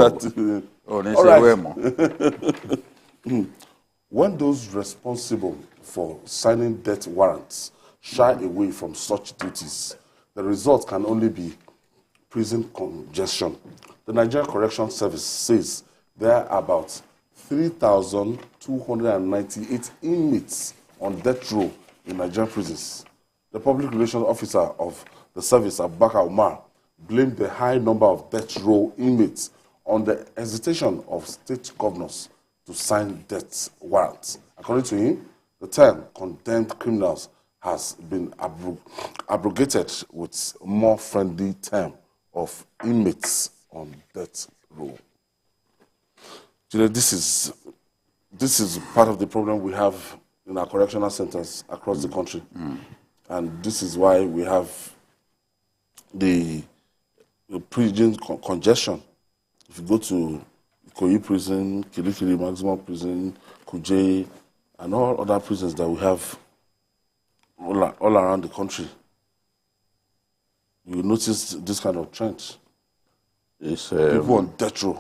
that. All right. When those responsible for signing death warrants shy away from such duties, the result can only be prison congestion. The Nigerian Correctional Service says there are about 3,298 inmates on death row in Nigerian prisons. The public relations officer of the service, Abubakar Umar, blamed the high number of death row inmates on the hesitation of state governors to sign death warrants. According to him, the term condemned criminals has been abrogated with a more friendly term of inmates on death row. You know, this is part of the problem we have in our correctional centers across the country. And this is why we have the prison congestion. If you go to Ikoyi prison, Kirikiri maximum prison, Kuje, and all other prisons that we have all around the country, you notice this kind of trend. People on death row.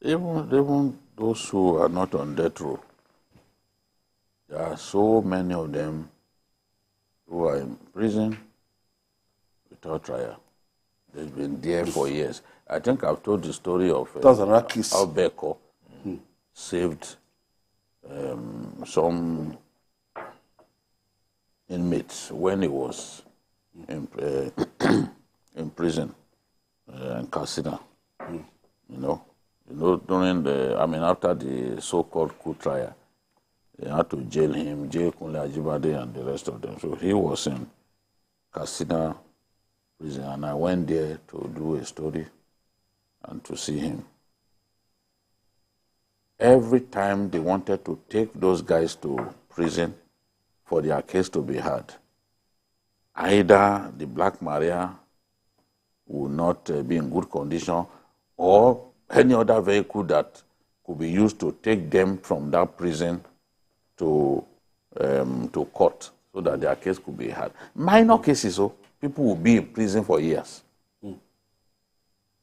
Even those who are not on death row, there are so many of them who are in prison without trial. They've been there for years. I think I've told the story of how Beko saved some inmates when he was in prison in Katsina. You know, during after the so-called coup trial, they had to jail him, jail Kunle Ajibade and the rest of them. So he was in Katsina prison, and I went there to do a story and to see him. Every time they wanted to take those guys to prison for their case to be heard, either the Black Maria would not be in good condition, or any other vehicle that could be used to take them from that prison to court so that their case could be heard. Minor cases, so people will be in prison for years.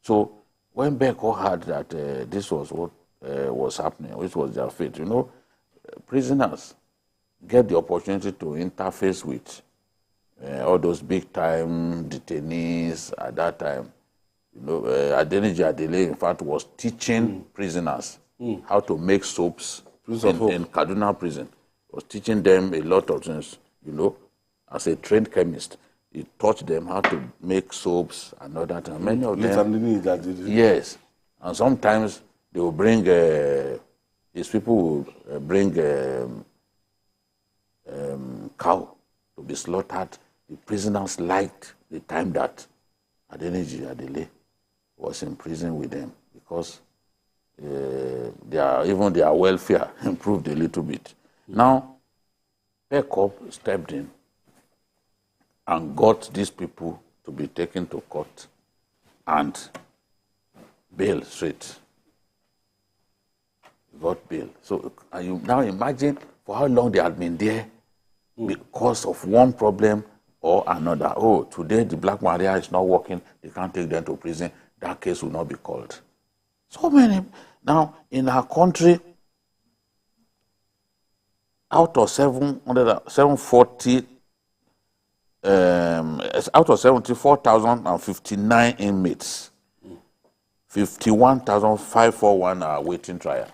So when Beko heard that this was what was happening, which was their fate, prisoners get the opportunity to interface with all those big-time detainees at that time. Adeniji Adele, in fact, was teaching prisoners how to make soaps in Kaduna prison. He was teaching them a lot of things, as a trained chemist. He taught them how to make soaps and all that. And many of them... Yes. And sometimes they will bring... his people will bring cow to be slaughtered. The prisoners liked the time that Adeniji Adele was in prison with them, because even their welfare improved a little bit. Now, Beko stepped in and got these people to be taken to court and bail straight. Got bail. So you now imagine for how long they had been there because of one problem or another. Oh, today the Black Maria is not working, they can't take them to prison, that case will not be called. So many. Now, in our country, out of 740, out of 74,059 inmates, 51,541 are awaiting trial.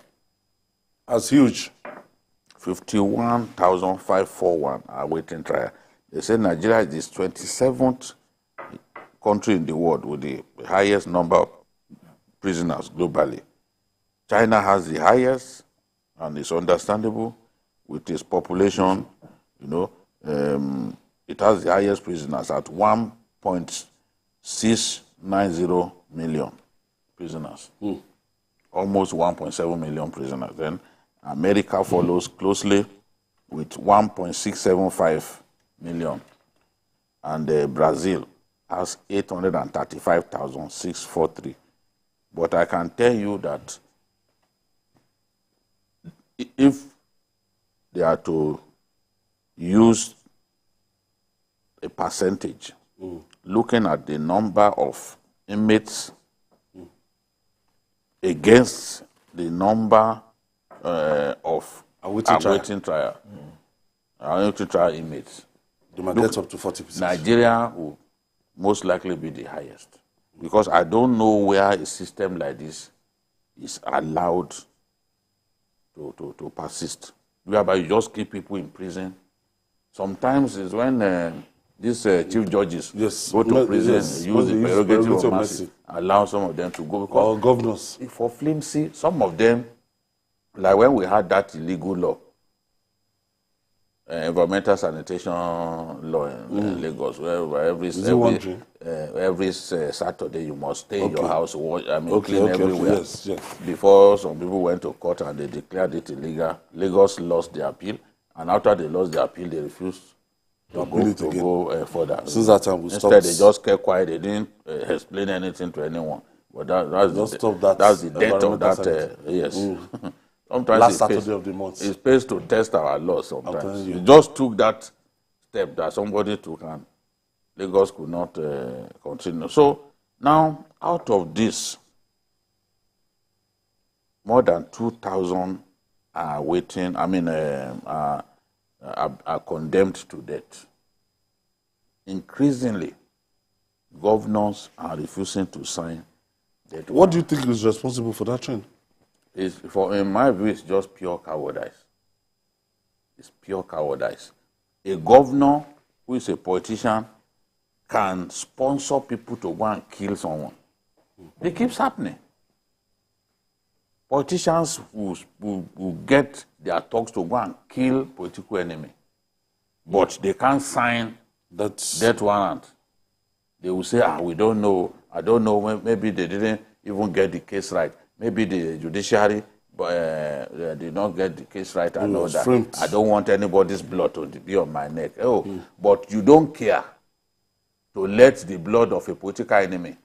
That's huge. 51,541 are awaiting trial. They say Nigeria is the 27th country in the world with the highest number of prisoners globally. China has the highest, and it's understandable with its population. It has the highest prisoners at 1.690 million prisoners. Almost 1.7 million prisoners. Then America follows closely with 1.675 million. And Brazil has 835,643. But I can tell you that if they are to use a percentage, looking at the number of inmates against the number of awaiting trial. Awaiting trial inmates. They might get up to 40%. Nigeria will most likely be the highest. Because I don't know where a system like this is allowed to persist. Whereby you just keep people in prison. Sometimes it's when these chief judges go to prison, use the prerogative of mercy, allow some of them to go. Because or governors. for flimsy, some of them, like when we had that illegal law, environmental sanitation law in Lagos, where every Saturday you must stay in your house, clean everywhere. Yes. Before some people went to court and they declared it illegal, Lagos lost the appeal, and after they lost the appeal, they refused to go further. Since that time, Instead, they just kept quiet. They didn't explain anything to anyone. But that's the death of that. Yes. Sometimes last Saturday of the month. It pays to test our laws sometimes. You just took that step that somebody took and Lagos could not continue. So now, out of this, more than 2,000 are waiting, are condemned to death. Increasingly, governors are refusing to sign death. What do you think is responsible for that trend? In my view, it's just pure cowardice. It's pure cowardice. A governor who is a politician can sponsor people to go and kill someone. It keeps happening. Politicians will get their talks to go and kill political enemy, but they can't sign death warrant. They will say, we don't know. I don't know. Maybe they didn't even get the case right. Maybe the judiciary did not get the case right and all that. Framed. I don't want anybody's blood to be on my neck. But you don't care to let the blood of a political enemy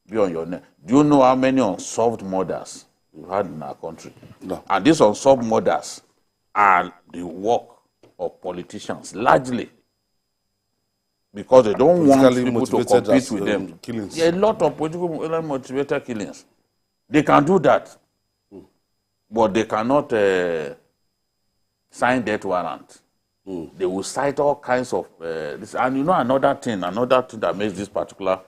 be on your neck. Do you know how many unsolved murders we've had in our country? No. And these unsolved murders are the work of politicians, largely. Because they don't want people to compete with them. Killings. Yeah, a lot of politically motivated killings. They can do that, but they cannot sign death warrant. They will cite all kinds of this. And you know another thing that makes this particular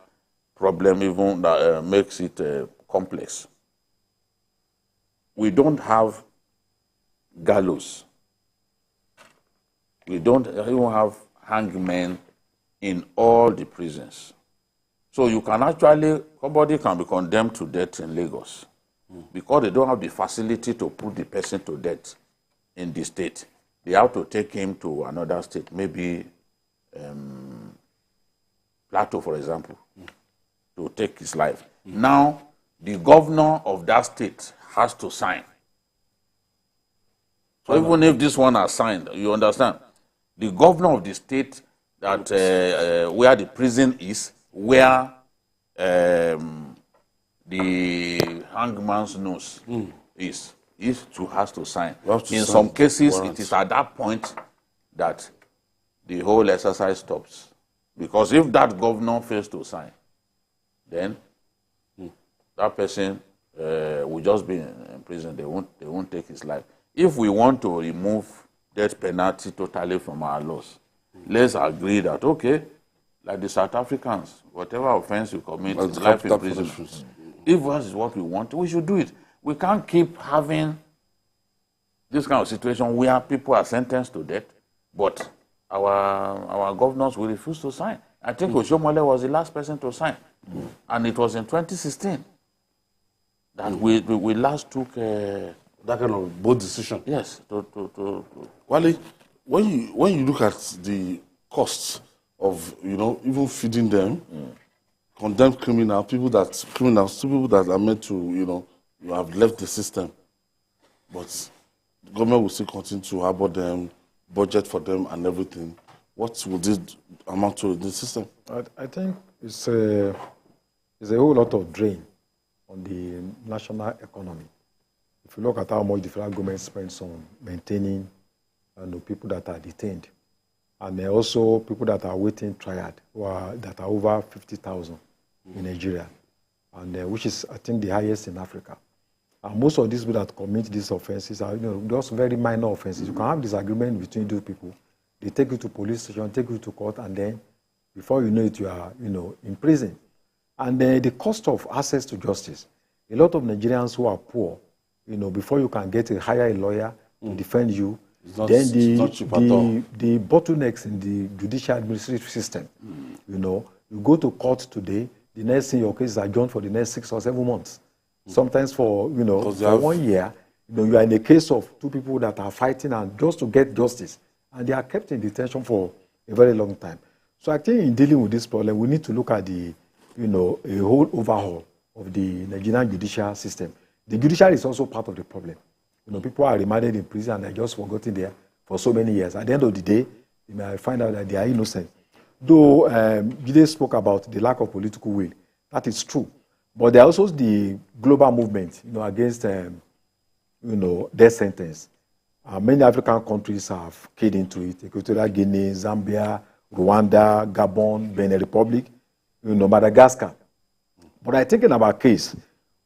problem even that makes it complex. We don't have gallows. We don't even have hangmen in all the prisons. So you can actually, somebody can be condemned to death in Lagos because they don't have the facility to put the person to death in the state. They have to take him to another state, maybe Plateau, for example, to take his life. Now, the governor of that state has to sign. So even if this one has signed, you understand, the governor of the state that where the prison is, where the hangman's nose is too has to sign. In some cases, warrants. It is at that point that the whole exercise stops. Because if that governor fails to sign, then that person will just be in prison. They won't take his life. If we want to remove death penalty totally from our laws, let's agree that, okay, like the South Africans, whatever offense you commit, is life imprisonment. If that is what we want, we should do it. We can't keep having this kind of situation where people are sentenced to death, but our governors will refuse to sign. I think Oshomole was the last person to sign. And it was in 2016 that we last took that kind of bold decision. Yes. Wale, when you look at the costs of even feeding them, condemned criminals, people that are meant to have left the system, but the government will still continue to harbor them, budget for them, and everything. What will this amount to in the system? I think it's a whole lot of drain on the national economy. If you look at how much the federal government spends on maintaining people that are detained, and also people that are waiting trial, that are over 50,000 in Nigeria, and which is, I think, the highest in Africa. And most of these people that commit these offenses are, just very minor offenses. You can have disagreement between two people. They take you to police station, take you to court, and then before you know it, you are, in prison. And the cost of access to justice. A lot of Nigerians who are poor, before you can get a hire a lawyer to defend you, then the bottlenecks in the judicial administrative system, you go to court today, the next thing your case is adjourned for the next 6 or 7 months. Sometimes for, for 1 year, you are in a case of 2 people that are fighting and just to get justice. And they are kept in detention for a very long time. So I think in dealing with this problem, we need to look at a whole overhaul of the Nigerian judicial system. The judiciary is also part of the problem. People are remanded in prison and they're just forgotten there for so many years. At the end of the day, you may find out that they are innocent. Though Jide spoke about the lack of political will, that is true. But there are also the global movement, against, death sentence. Many African countries have keyed into it: Equatorial Guinea, Zambia, Rwanda, Gabon, Benin Republic, Madagascar. But I think in our case,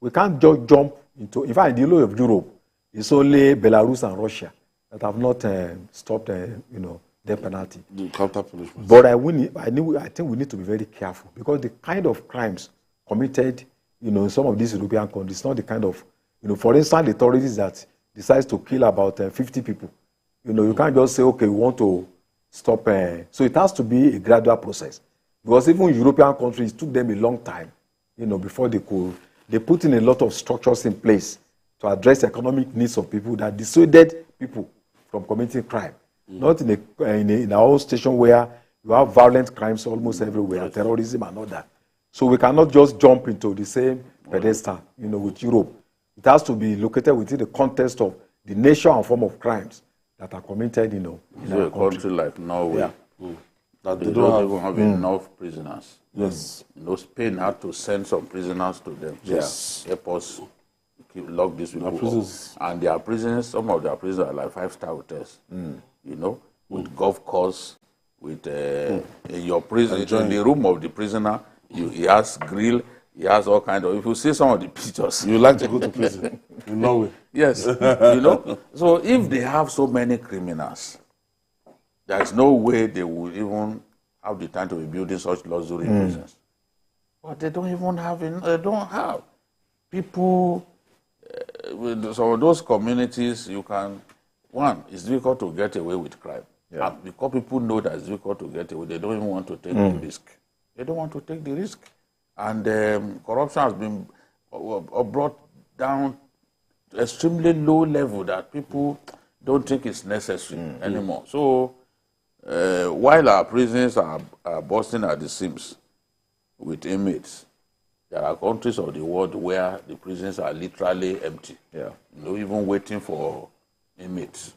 we can't just jump into. In fact, in the law of Europe, it's only Belarus and Russia that have not stopped, death penalty. The counter punishment. But I think we need to be very careful, because the kind of crimes committed, in some of these European countries, not the kind of, for instance, the terrorists that decides to kill about 50 people. You can't just say, okay, we want to stop. So it has to be a gradual process. Because even European countries, it took them a long time, before they could. They put in a lot of structures in place to address economic needs of people that dissuaded people from committing crime. Not in our own station where you have violent crimes almost everywhere, terrorism and all that. So we cannot just jump into the same pedestal, with Europe. It has to be located within the context of the nature and form of crimes that are committed, in a country like Norway. Yeah. That they don't even have enough prisoners. Yes. Spain had to send some prisoners to them. Yes. Help us lock these people up. And their prisons, some of their prisons are like 5-star hotels. With golf course, with in your prison, in the room of the prisoner, he has grill. He has all kinds of. If you see some of the pictures, you like to go to prison in Norway. Yes, So if they have so many criminals, there's no way they would even have the time to be building such luxury prisons. But they don't even have. They don't have people. With some of those communities, it's difficult to get away with crime. Yeah. And because people know that it's difficult to get away, they don't even want to take the risk. They don't want to take the risk. And corruption has been brought down to extremely low level that people don't think it's necessary anymore. So while our prisons are bursting at the seams with inmates, there are countries of the world where the prisons are literally empty. Yeah. Even waiting for inmates.